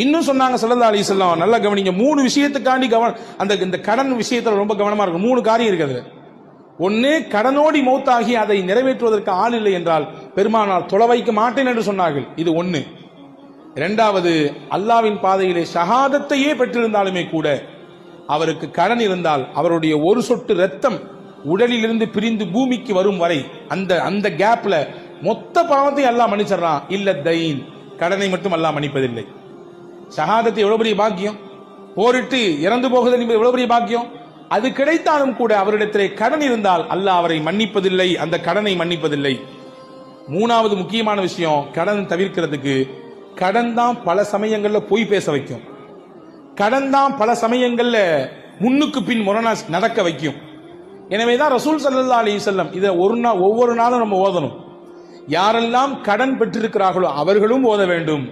இன்னும் சொன்னாங்க ஸல்லல்லாஹு அலைஹி வஸல்லம், நல்லா கவனிங்க, 3 விஷயத்துக்காண்டி இந்த கடன் விஷயத்துல ரொம்ப கவனமா இருக்கும். 3 காரியம் இருக்குது. ஒன்னு, கடனோடி மௌத்தாகி அதை நிறைவேற்றுவதற்கு ஆள் இல்லை என்றால் பெருமானார் தொலை வைக்க மாட்டேன் என்று சொன்னார்கள். இது ஒன்னு. இரண்டாவது, அல்லாஹ்வின் பாதையிலே ஷஹாதத்தையே பெற்றிருந்தாலுமே கூட அவருக்கு கடன் இருந்தால் அவருடைய ஒரு சொட்டு ரத்தம் உடலிலிருந்து பிரிந்து பூமிக்கு வரும் வரை அந்த கேப்ல மொத்த பாவத்தையும் அல்லாஹ் மன்னிச்சிடறான். இல்ல தைன், கடனை மட்டும் அல்லாஹ் மன்னிப்பதில்லை. ஷஹாதத்தை எவ்வளவு பெரிய பாக்கியம், போரிட்டு இறந்து போகுதல் என்பது எவ்வளவு பெரிய பாக்கியம். அது கிடைத்தாலும் கூட அவரிடத்திலே கடன் இருந்தால் அல்லாஹ் அவரை மன்னிப்பதில்லை, அந்த கடனை மன்னிப்பதில்லை. மூணாவது முக்கியமான விஷயம், கடன் தவிர்க்கிறதுக்கு, கடன் தான் பல சமயங்கள்ல பொய் பேச வைக்கும். கடன் தான் பல சமயங்கள்ல முன்னுக்கு பின் முரணா நடக்க வைக்கும். எனவேதான் ரசூல் ஸல்லல்லாஹு அலைஹி வஸல்லம் இதை ஒவ்வொரு நாளும் நம்ம ஓதணும். யாரெல்லாம் கடன் பெற்றிருக்கிறார்களோ அவர்களும் ஓத வேண்டும்.